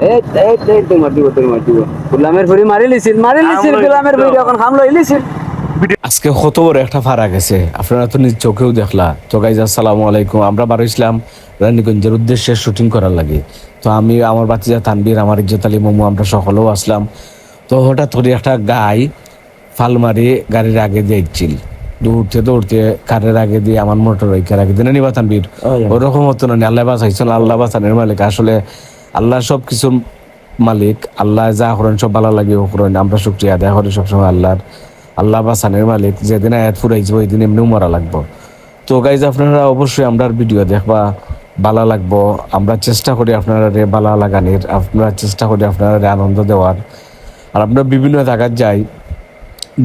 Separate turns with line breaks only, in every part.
এই তো মার দিব গোলামের ভরি মারি লিছিল গোলামের ভরি এখন খাম লই লিছিল।
আজকে কত বড় একটা ফারা গেছে, আপনারা তো নিজ চোখেও দেখলা। তো গাইজ আসসালামু আলাইকুম। আমরা বারো ইসলাম রানীগঞ্জের উদ্দেশ্যে শুটিং করার লাগে। তো আমি, আমার বাতিজা তানবীর, আমার ইজ্জত আলী মোমো, আমরা সকলেও আসলাম। তো হঠাৎ করে একটা গাই ফাল মারি গাড়ির আগে দিয়ে ইচ্ছিল, দৌড়তে দৌড়তে কারের আগে দিয়ে আমার মোটর বাইকের আগে দিয়ে নিবা তানবীর। ওরকম হতো না, আল্লাহ বাঁচাইছেন, আল্লাহ বাঁচানোর মালিক। আসলে আল্লাহ সব কিছুর মালিক, আল্লাহ যা করেন সব ভালো লাগে ও করেন। আমরা শুকরিয়া আদায় করি সবসময় আল্লাহর। আল্লাহ বাসানের মালিক, যেদিন আয়াত ফুরাইছে ওই দিন এমনিও মরা লাগবো। তো গাইজ আপনারা অবশ্যই আমরার ভিডিও দেখবা, ভালো লাগবো। আমরা চেষ্টা করি আপনারা ভালো লাগানির, আপনারা চেষ্টা করি আপনারা আনন্দ দেওয়ার। আর আমরা বিভিন্ন জায়গায় যাই,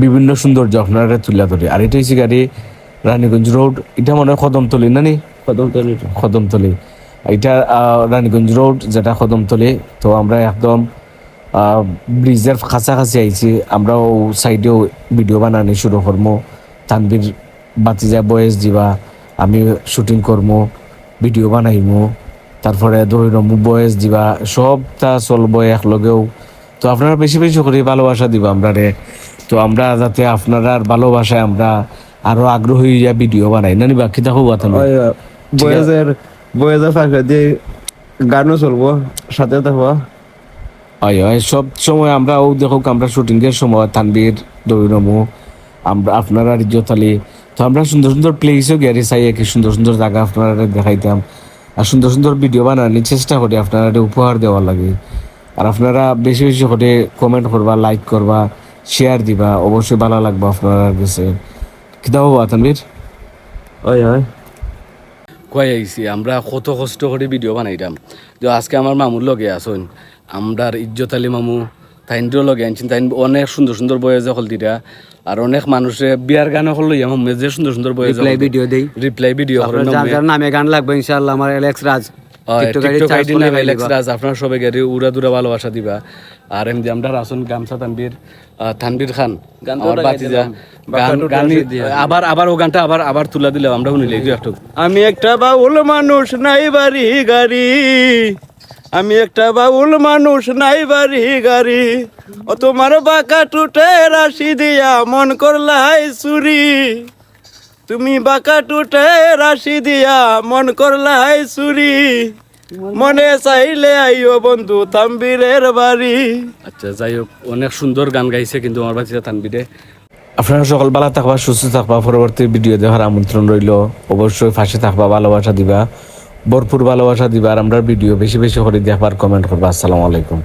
বিভিন্ন সৌন্দর্য আপনারা তুলে ধরি। আর এটাই হচ্ছে গাড়ি রানীগঞ্জ রোড, এটা মনে হয় কদমতলি না নি? কদমতলি এটা রানীগঞ্জ রোড, যেটা কদমতলি। তো আমরা একদম ব্রিজের কাছাকাছি আইছি। আমরা ও সাইডেও ভিডিও বানানি শুরু করবো। তানবীর বাতিজা বয়েস দিবা, আমি শুটিং করবো, ভিডিও বানাইমু, তারপরে দৈরমু বয়েস দিবা, সবটা চলবো একলগেও। তো আপনারা বেশি বেশি করে ভালোবাসা দিবা আমরা রে। তো আমরা যাতে আপনারা ভালোবাসায় আমরা আরো আগ্রহী হইয়া ভিডিও বানাই না নিবা। কিতা হবো
বয়েজের ফাঁকা দিয়ে গানও চলবো, সাথে থাকবো।
হয় হয়, সব সময় আমরা ও দেখো, আমরা শুটিং এর সময় তানবীর দৈরমু, আমরা আপনারা ইজ্জত আলী। তো আমরা সুন্দর সুন্দর প্লেসও গিয়ে চাই, কি সুন্দর সুন্দর জায়গা আপনারা দেখাইতাম, আর সুন্দর সুন্দর ভিডিও বানানোর চেষ্টা করি আপনারা উপহার দেওয়ার লাগে। আর আপনারা বেশি বেশি করে কমেন্ট করবা, লাইক করবা, শেয়ার দিবা, অবশ্যই ভালো লাগবে আপনার কাছে। কিতা হবো তানবীর? কয়ে আইছি আমরা কত কষ্ট করে ভিডিও বানাইতাম। যে আজকে আমার মামুর লগে আসুন, আমরার ইজ্জত আলী মামু, তাইনটিও লগে আনছেন। তাইন অনেক সুন্দর সুন্দর বয়েজে হল দিটা। আর অনেক মানুষে বিয়ার গান হল লইয়া মামু যে সুন্দর সুন্দর বয়েজে
ভিডিও দেই,
রিপ্লাই ভিডিও
যার নামে গান লাগবে ইনশাআল্লাহ আমার এলেক্স রাজ
আপনার সবাই গাড়ি উড়া দুরা ভালোবাসা দিবা। আর এমনি আমরা আসুন গামছা তানবীর, তানবীর খান আবার ও গানটা আবার তুলা দিলে আমরা শুনিলে একটু।
আমি একটা বাউল মানুষ, নাই বাড়ি গাড়ি, আমি একটা বাউল মানুষ, নাই বাড়ি গাড়ি, ও তোমার বাঁকা টুটে রাশি দিয়া মন করলাই চুরি, তুমি বাঁকা টুটে রাশি দিয়া মন করলাই চুরি, মনে চাইলে আইও বন্ধু তানবীরের বাড়ি।
আচ্ছা, যাই হোক, অনেক সুন্দর গান গাইছে কিন্তু আমার বাচ্চা তানবীরে। আপনারা সকল ভালো থাকবা, সুস্থ থাকবা, পরবর্তী ভিডিও দেখার আমন্ত্রণ রইল। অবশ্যই ফাঁসে থাকবা, ভালোবাসা দিবা, ভরপুর ভালোবাসা দিবা। আর আমরা ভিডিও বেশি বেশি করে দেখবার, কমেন্ট করবা। আসসালামু আলাইকুম।